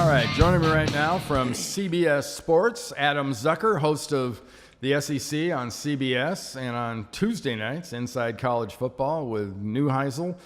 All right, joining me right now from CBS Sports, Adam Zucker, host of the SEC on CBS, and on Tuesday nights, Inside College Football with Neuheisel,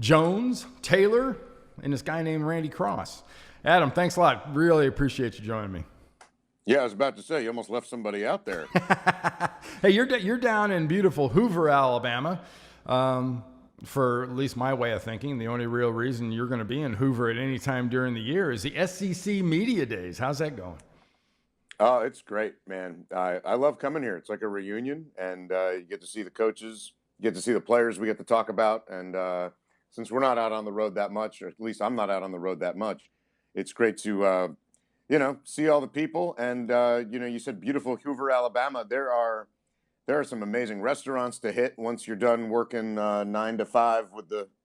Jones, Taylor, and this guy named Randy Cross. Adam, thanks a lot. Really appreciate you joining me. Yeah, I was about to say, you almost left somebody out there. Hey, you're down in beautiful Hoover, Alabama. For at least my way of thinking, the only real reason you're going to be in Hoover at any time during the year is the SEC Media Days. How's that going? Oh, it's great, man. I love coming here. It's like a reunion, and you get to see the coaches, you get to see the players we get to talk about. And since we're not out on the road that much, or at least I'm not out on the road that much, it's great to, see all the people. And, you said beautiful Hoover, Alabama. There are some amazing restaurants to hit once you're done working 9 to 5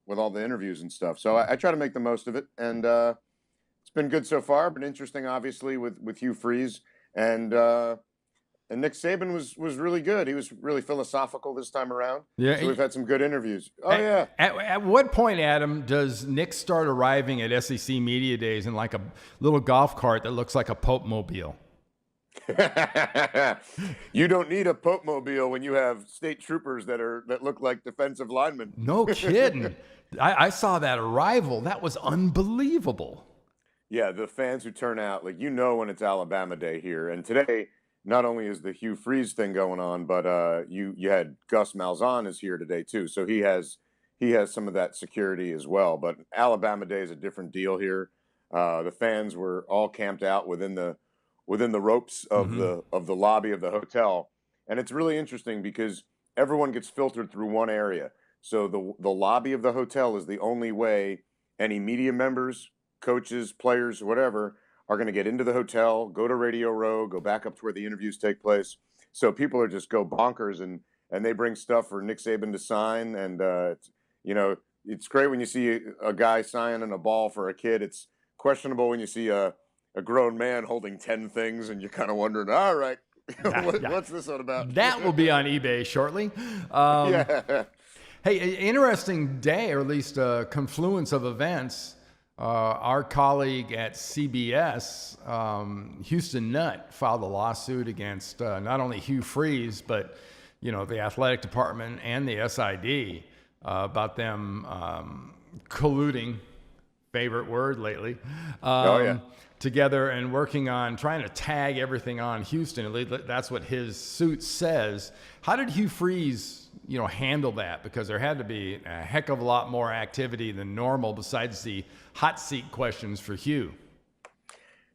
with all the interviews and stuff. So I try to make the most of it, and it's been good so far. Been interesting, obviously, with Hugh Freeze, and Nick Saban was really good. He was really philosophical this time around. Yeah, so we've had some good interviews. Oh yeah. At what point, Adam, does Nick start arriving at SEC Media Days in like a little golf cart that looks like a Pope Mobile? You don't need a Pope Mobile when you have state troopers that look like defensive linemen. No kidding. I saw that arrival. That was unbelievable. Yeah, the fans who turn out, when it's Alabama Day here. And today, not only is the Hugh Freeze thing going on, but you had Gus Malzahn is here today too. So he has some of that security as well. But Alabama Day is a different deal here. The fans were all camped out within the ropes of the lobby of the hotel. And it's really interesting because everyone gets filtered through one area. So the lobby of the hotel is the only way any media members, coaches, players, whatever, are going to get into the hotel, go to Radio Row, go back up to where the interviews take place. So people are just go bonkers, and they bring stuff for Nick Saban to sign. And, it's great when you see a guy signing a ball for a kid. It's questionable when you see a grown man holding 10 things and you're kind of wondering, all right, what's this all about? That will be on eBay shortly. Yeah. Hey, interesting day, or at least a confluence of events. Our colleague at CBS, Houston Nutt, filed a lawsuit against not only Hugh Freeze, but the athletic department and the SID about them colluding, favorite word lately, together and working on trying to tag everything on Houston. At least that's what his suit says. How did Hugh Freeze handle that? Because there had to be a heck of a lot more activity than normal besides the hot seat questions for Hugh.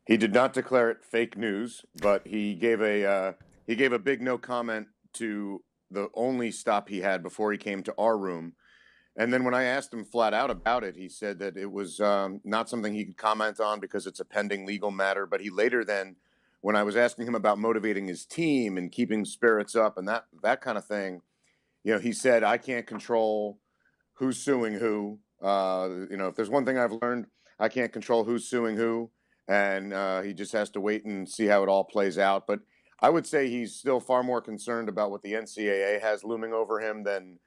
He did not declare it fake news, but he gave a big no comment to the only stop he had before he came to our room. And then when I asked him flat out about it, he said that it was not something he could comment on because it's a pending legal matter. But he later then, when I was asking him about motivating his team and keeping spirits up and that kind of thing, he said, I can't control who's suing who. If there's one thing I've learned, I can't control who's suing who. And he just has to wait and see how it all plays out. But I would say he's still far more concerned about what the NCAA has looming over him than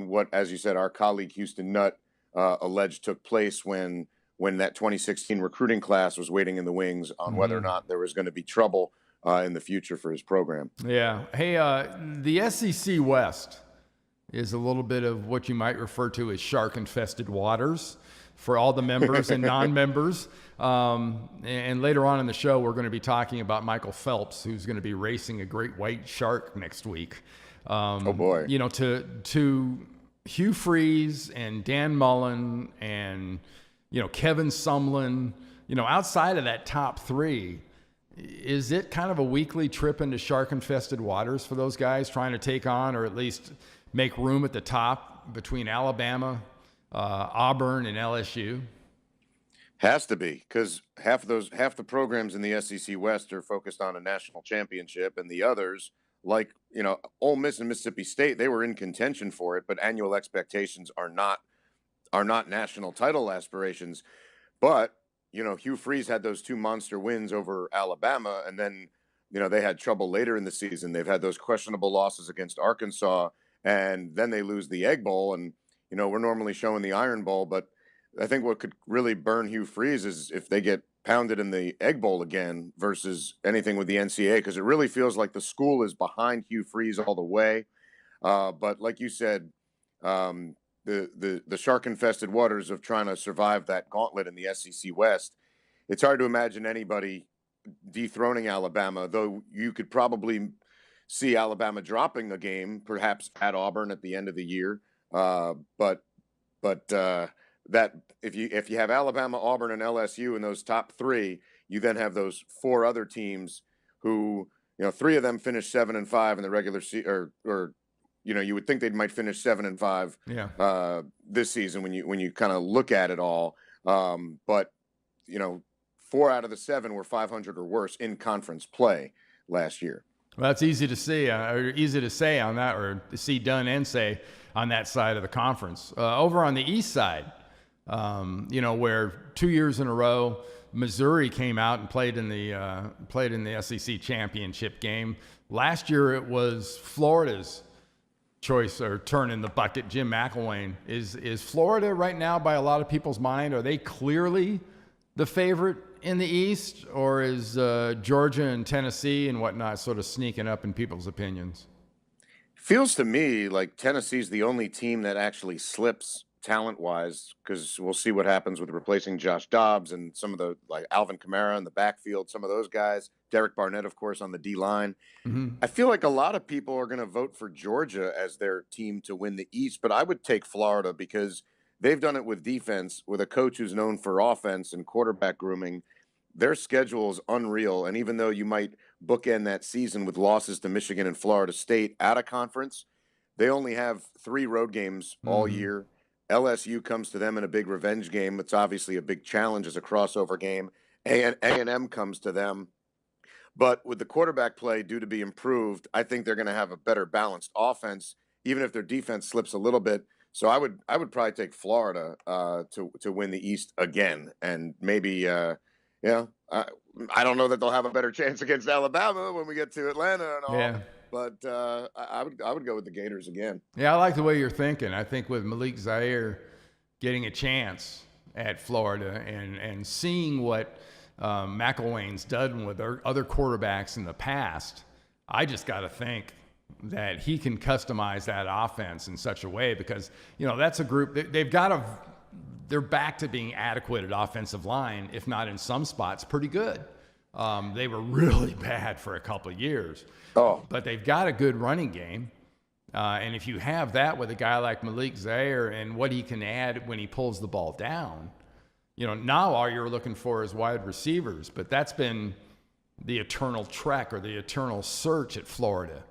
what, as you said, our colleague Houston Nutt alleged took place when that 2016 recruiting class was waiting in the wings on whether or not there was going to be trouble in the future for his program. Yeah. Hey, the SEC West is a little bit of what you might refer to as shark-infested waters for all the members and non-members. And later on in the show, we're going to be talking about Michael Phelps, who's going to be racing a great white shark next week. Oh boy! To Hugh Freeze and Dan Mullen and Kevin Sumlin, outside of that top three, is it kind of a weekly trip into shark-infested waters for those guys trying to take on, or at least make room at the top between Alabama, Auburn, and LSU? Has to be, because half the programs in the SEC West are focused on a national championship, and the others, like Ole Miss and Mississippi State, they were in contention for it, but annual expectations are not national title aspirations. But Hugh Freeze had those 2 monster wins over Alabama, and then they had trouble later in the season. They've had those questionable losses against Arkansas, and then they lose the Egg Bowl, and we're normally showing the Iron Bowl, but I think what could really burn Hugh Freeze is if they get pounded in the Egg Bowl again versus anything with the NCAA, because it really feels like the school is behind Hugh Freeze all the way. But like you said, the shark-infested waters of trying to survive that gauntlet in the SEC West, it's hard to imagine anybody dethroning Alabama, though you could probably see Alabama dropping a game, perhaps at Auburn at the end of the year. But that if you have Alabama, Auburn, and LSU in those top three, you then have those four other teams who, three of them finished 7-5 in the regular season, or you would think they might finish 7-5 this season when you kind of look at it all. But 4 out of the 7 were 500 or worse in conference play last year. Well, that's easy to see, or easy to say on that, or to see done and say on that side of the conference. Over on the east side, where 2 years in a row, Missouri came out and played in the SEC championship game. Last year it was Florida's choice or turn in the bucket. Jim McElwain. Is Florida right now, by a lot of people's mind, are they clearly the favorite in the East, or is Georgia and Tennessee and whatnot sort of sneaking up in people's opinions? Feels to me like Tennessee's the only team that actually slips talent-wise, because we'll see what happens with replacing Josh Dobbs and some of the, like Alvin Kamara in the backfield, some of those guys. Derek Barnett, of course, on the D-line. Mm-hmm. I feel like a lot of people are going to vote for Georgia as their team to win the East, but I would take Florida because they've done it with defense, with a coach who's known for offense and quarterback grooming. Their schedule is unreal, and even though you might bookend that season with losses to Michigan and Florida State out of conference, they only have 3 road games all year. LSU comes to them in a big revenge game. It's obviously a big challenge as a crossover game. A&M comes to them. But with the quarterback play due to be improved, I think they're going to have a better balanced offense, even if their defense slips a little bit. So I would probably take Florida to win the East again, and maybe I don't know that they'll have a better chance against Alabama when we get to Atlanta and all. Yeah. But I would go with the Gators again. Yeah, I like the way you're thinking. I think with Malik Zaire getting a chance at Florida and seeing what McElwain's done with other quarterbacks in the past, I just got to think that he can customize that offense in such a way, because that's a group they're back to being adequate at offensive line, if not in some spots pretty good. They were really bad for a couple of years. But they've got a good running game. And if you have that with a guy like Malik Zaire and what he can add when he pulls the ball down, now all you're looking for is wide receivers. But that's been the eternal trek or the eternal search at Florida.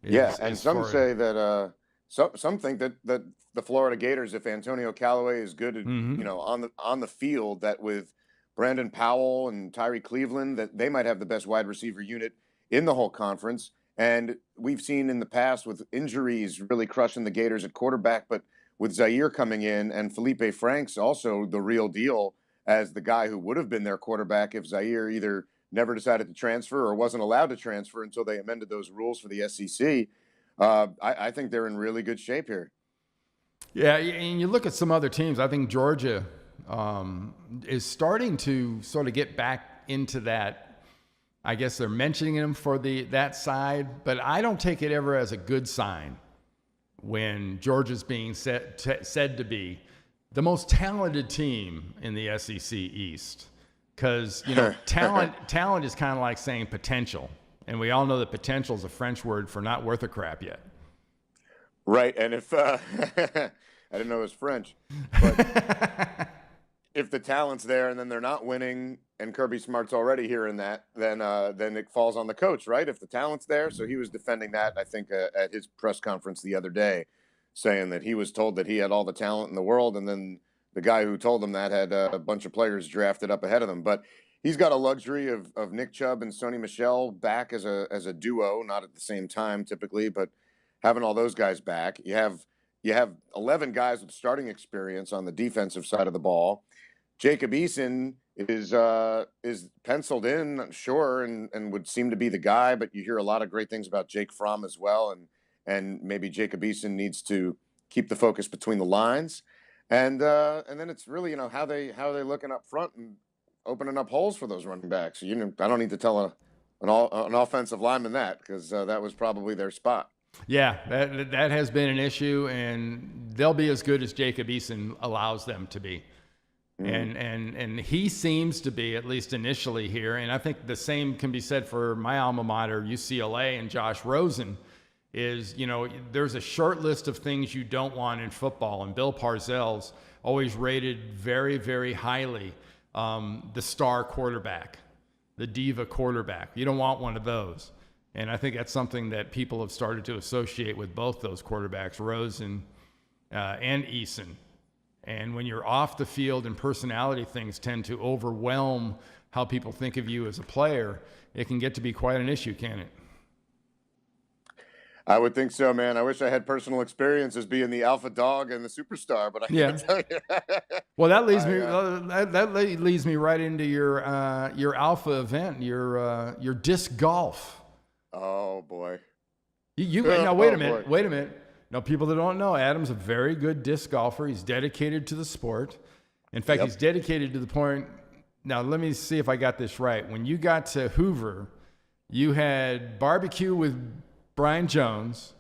And some say that some think that the Florida Gators, if Antonio Callaway is good, on the field, that with Brandon Powell and Tyree Cleveland, that they might have the best wide receiver unit in the whole conference. And we've seen in the past with injuries really crushing the Gators at quarterback, but with Zaire coming in and Felipe Franks also the real deal as the guy who would have been their quarterback if Zaire either never decided to transfer or wasn't allowed to transfer until they amended those rules for the SEC. I think they're in really good shape here. Yeah, and you look at some other teams. I think Georgia is starting to sort of get back into that. I guess they're mentioning him for that side, but I don't take it ever as a good sign when Georgia's being said to be the most talented team in the SEC East. Because talent is kind of like saying potential, and we all know that potential is a French word for not worth a crap yet. Right, and if I didn't know it was French, but if the talent's there and then they're not winning, and Kirby Smart's already hearing that, then it falls on the coach, right? If the talent's there, so he was defending that, I think, at his press conference the other day, saying that he was told that he had all the talent in the world, and then the guy who told him that had a bunch of players drafted up ahead of them. But he's got a luxury of Nick Chubb and Sony Michel back as a duo, not at the same time typically, but having all those guys back. You have 11 guys with starting experience on the defensive side of the ball. Jacob Eason is penciled in, sure, and would seem to be the guy, but you hear a lot of great things about Jake Fromm as well, and maybe Jacob Eason needs to keep the focus between the lines. And then it's really, how they looking up front, and opening up holes for those running backs. You know, I don't need to tell an offensive lineman that, because that was probably their spot. Yeah, that has been an issue, and they'll be as good as Jacob Eason allows them to be. And he seems to be, at least initially here, and I think the same can be said for my alma mater, UCLA, and Josh Rosen, is, you know, there's a short list of things you don't want in football, and Bill Parcells always rated very, very highly the star quarterback, the diva quarterback. You don't want one of those. And I think that's something that people have started to associate with both those quarterbacks, Rosen and Eason. And when you're off the field and personality things tend to overwhelm how people think of you as a player, it can get to be quite an issue, can't it? I would think so, man. I wish I had personal experience as being the alpha dog and the superstar, but I can't tell you. Well, that leads me that leads me right into your alpha event, your disc golf. Oh boy. Now wait a minute. Now, people that don't know, Adam's a very good disc golfer. He's dedicated to the sport. In fact, he's dedicated to the point. Now, let me see if I got this right. When you got to Hoover, you had barbecue with Brian Jones.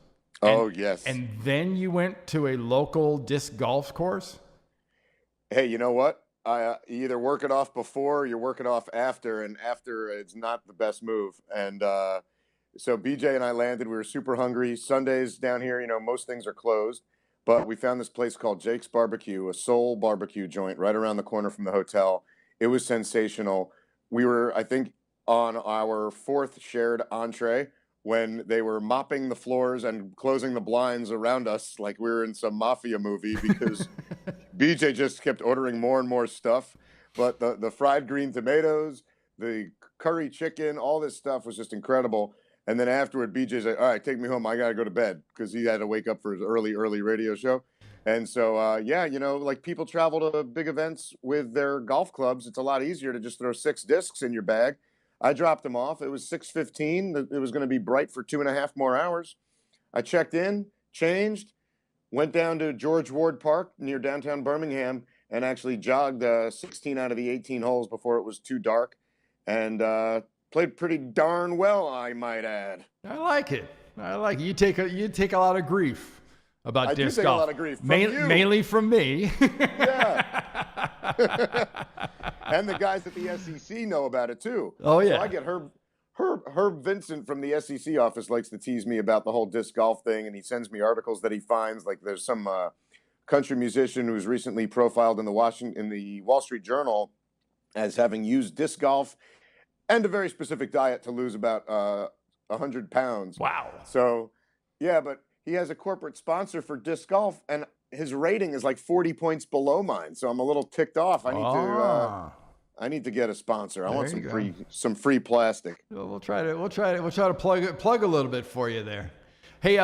Yes. And then you went to a local disc golf course? Hey, you know what? You either work it off before or you work it off after, and after it's not the best move. And so BJ and I landed. We were super hungry. Sundays down here, you know, most things are closed. But we found this place called Jake's Barbecue, a soul barbecue joint right around the corner from the hotel. It was sensational. We were, I think, on our fourth shared entree when they were mopping the floors and closing the blinds around us like we were in some mafia movie, because BJ just kept ordering more and more stuff. But the fried green tomatoes, the curry chicken, all this stuff was just incredible. And then afterward, BJ's like, all right, take me home. I got to go to bed, because he had to wake up for his early radio show. And so, you know, like, people travel to big events with their golf clubs. It's a lot easier to just throw 6 discs in your bag. I dropped them off. It was 6:15. It was going to be bright for 2.5 more hours. I checked in, changed, went down to George Ward Park near downtown Birmingham, and actually jogged 16 out of the 18 holes before it was too dark. And played pretty darn well, I might add. I like it. You take a lot of grief about disc golf. I do take a lot of grief from you. Mainly from me. Yeah. And the guys at the SEC know about it too. Oh yeah. So I get Herb Vincent from the SEC office likes to tease me about the whole disc golf thing, and he sends me articles that he finds. Like, there's some country musician who's recently profiled in the Wall Street Journal as having used disc golf and a very specific diet to lose about 100 pounds. Wow. So, yeah, but he has a corporate sponsor for disc golf, and his rating is like 40 points below mine. So I'm a little ticked off. I need to get a sponsor. I want some free plastic. Well, we'll try to plug a little bit for you there. Hey,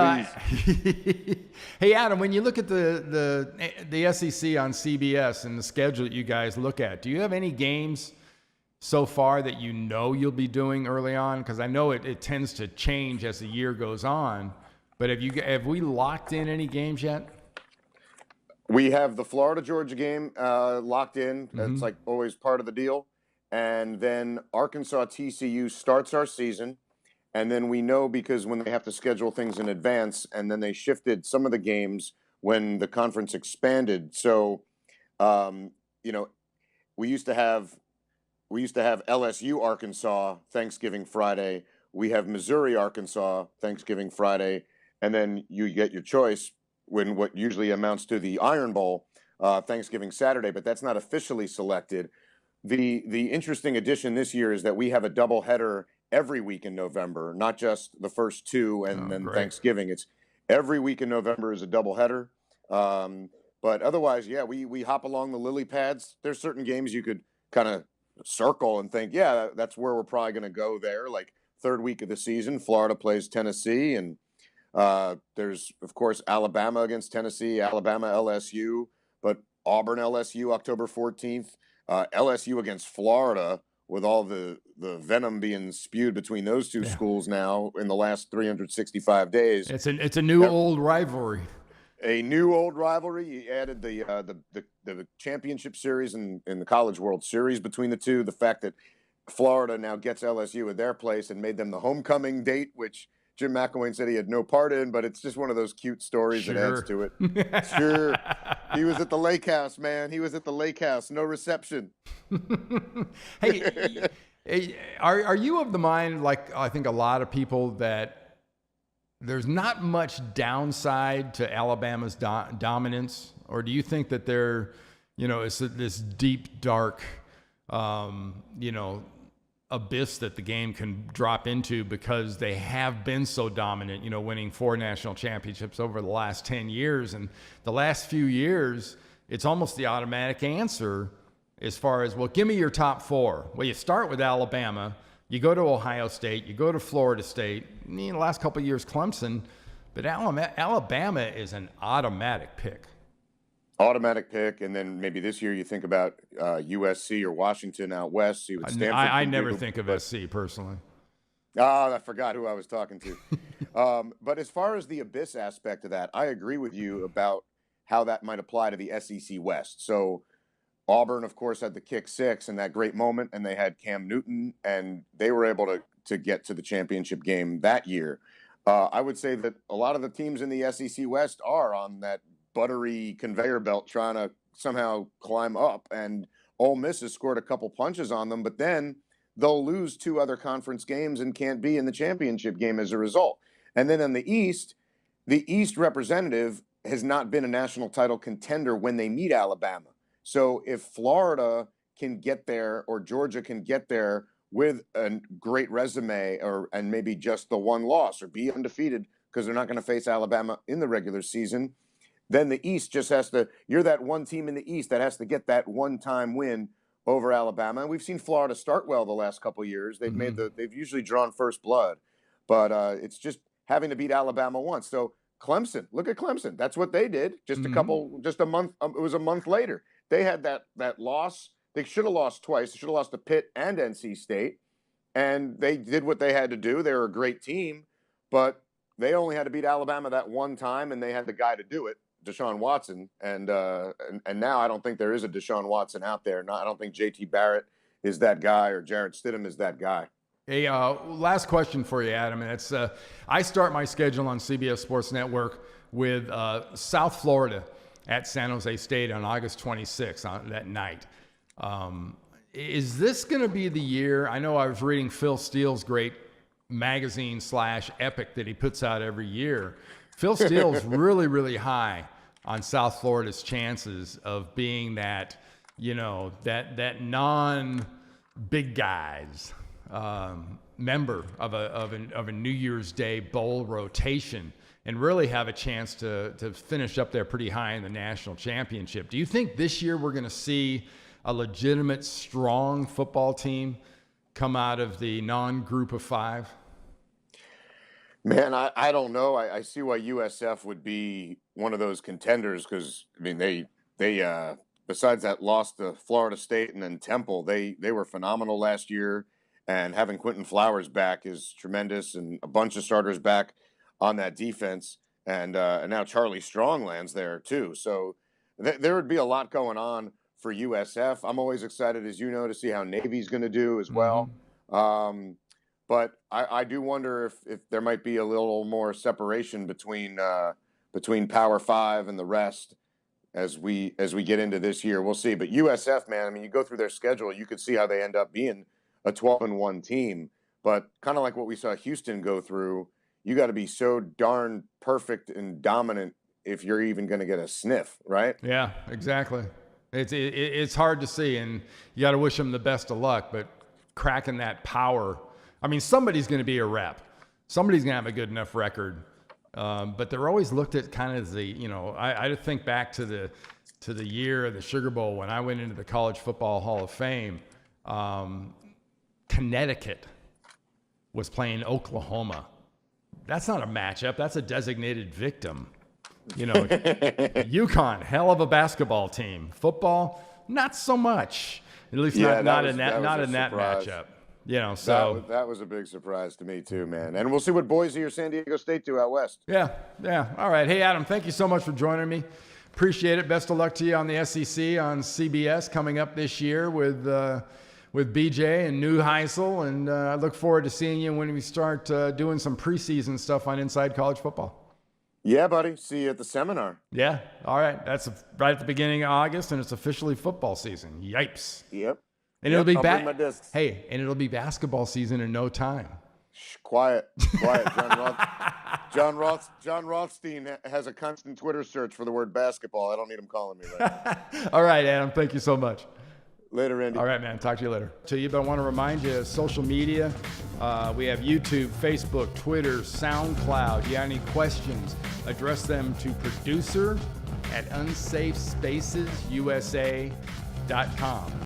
hey, Adam, when you look at the SEC on CBS and the schedule that you guys look at, do you have any games so far that you know you'll be doing early on? Because I know it tends to change as the year goes on. But have we locked in any games yet? We have the Florida-Georgia game locked in. That's like always part of the deal. And then Arkansas-TCU starts our season. And then we know, because when they have to schedule things in advance, and then they shifted some of the games when the conference expanded. So, you know, we used to have LSU Arkansas Thanksgiving Friday. We have Missouri Arkansas Thanksgiving Friday, and then you get your choice when what usually amounts to the Iron Bowl Thanksgiving Saturday, but that's not officially selected. The interesting addition this year is that we have a doubleheader every week in November, not just the first 2 and then great. Thanksgiving. It's every week in November is a doubleheader. But otherwise, yeah, we hop along the lily pads. There's certain games you could kind of circle and think, yeah, that's where we're probably going to go there. Like, third week of the season, Florida plays Tennessee, and there's, of course, Alabama against Tennessee, Alabama LSU, but Auburn LSU October 14th, LSU against Florida, with all the venom being spewed between those two schools now in the last 365 days. It's a new old rivalry. a new old rivalry. You added the championship series and the College World Series between the two. The fact that Florida now gets LSU at their place and made them the homecoming date, which Jim McElwain said he had no part in, but it's just one of those cute stories that adds to it. Sure. He was at the lake house, man. He was at the lake house. No reception. Hey, are you of the mind, like I think a lot of people, that there's not much downside to Alabama's dominance? Or do you think that it's this deep, dark, abyss that the game can drop into because they have been so dominant, winning 4 national championships over the last 10 years. And the last few years, it's almost the automatic answer as far as, well, give me your top 4. Well, you start with Alabama, you go to Ohio State, you go to Florida State, the last couple of years, Clemson, but Alabama is an automatic pick. Automatic pick, and then maybe this year you think about USC or Washington out west. See what Stanford I can never do, think of SC personally. Oh, I forgot who I was talking to. But as far as the abyss aspect of that, I agree with you about how that might apply to the SEC West. So Auburn, of course, had the kick 6 in that great moment, and they had Cam Newton, and they were able to get to the championship game that year. I would say that a lot of the teams in the SEC West are on that buttery conveyor belt trying to somehow climb up, and Ole Miss has scored a couple punches on them, but then they'll lose 2 other conference games and can't be in the championship game as a result. And then in the East representative has not been a national title contender when they meet Alabama. So if Florida can get there or Georgia can get there with a great resume and maybe just the 1 loss or be undefeated because they're not going to face Alabama in the regular season, then the East just has to, you're that one team in the East that has to get that one-time win over Alabama. And we've seen Florida start well the last couple of years. They've they've usually drawn first blood, but it's just having to beat Alabama once. So Clemson, look at Clemson. That's what they did. Just a month. It was a month later. They had that loss. They should have lost twice. They should have lost to Pitt and NC State, and they did what they had to do. They were a great team, but they only had to beat Alabama that one time, and they had the guy to do it, Deshaun Watson, and now I don't think there is a Deshaun Watson out there. I don't think J.T. Barrett is that guy or Jarrett Stidham is that guy. Hey, last question for you, Adam. And it's I start my schedule on CBS Sports Network with South Florida at San Jose State on August 26th on that night. Is this going to be the year? I know I was reading Phil Steele's great magazine / epic that he puts out every year. Phil Steele's really, really high on South Florida's chances of being that, that non-big guys member of a New Year's Day bowl rotation and really have a chance to finish up there pretty high in the national championship. Do you think this year we're going to see a legitimate, strong football team come out of the non-group of 5? Man, I don't know. I see why USF would be one of those contenders because, I mean, they besides that loss to Florida State and then Temple, they were phenomenal last year. And having Quentin Flowers back is tremendous, and a bunch of starters back on that defense. And now Charlie Strong lands there too. So there would be a lot going on for USF. I'm always excited, as you know, to see how Navy's going to do as well. But I do wonder if there might be a little more separation between Power 5 and the rest as we get into this year. We'll see. But USF, man, I mean, you go through their schedule, you could see how they end up being a 12-1 team. But kind of like what we saw Houston go through, you got to be so darn perfect and dominant if you're even going to get a sniff, right? Yeah, exactly. It's hard to see, and you got to wish them the best of luck. But cracking that power, I mean, somebody's going to be a rep. Somebody's going to have a good enough record. But they're always looked at kind of I think back to the year of the Sugar Bowl when I went into the College Football Hall of Fame. Connecticut was playing Oklahoma. That's not a matchup. That's a designated victim. UConn, hell of a basketball team. Football, not so much. At least not in that matchup. So that was a big surprise to me too, man. And we'll see what Boise or San Diego State do out west. yeah. All right. Hey, Adam, thank you so much for joining me. Appreciate it. Best of luck to you on the SEC on CBS coming up this year with BJ and Neuheisel. And I look forward to seeing you when we start doing some preseason stuff on Inside College Football. Yeah, buddy. See you at the seminar. Yeah. All right. That's right at the beginning of August, and it's officially football season. Yipes. Yep. And it'll be I'll bring my discs. Hey, and it'll be basketball season in no time. Shh, quiet. John Rothstein has a constant Twitter search for the word basketball. I don't need him calling me right now. All right, Adam. Thank you so much. Later, Andy. All right, man. Talk to you later. But I want to remind you, social media. We have YouTube, Facebook, Twitter, SoundCloud. You got any questions, address them to producer@unsafespacesUSA.com.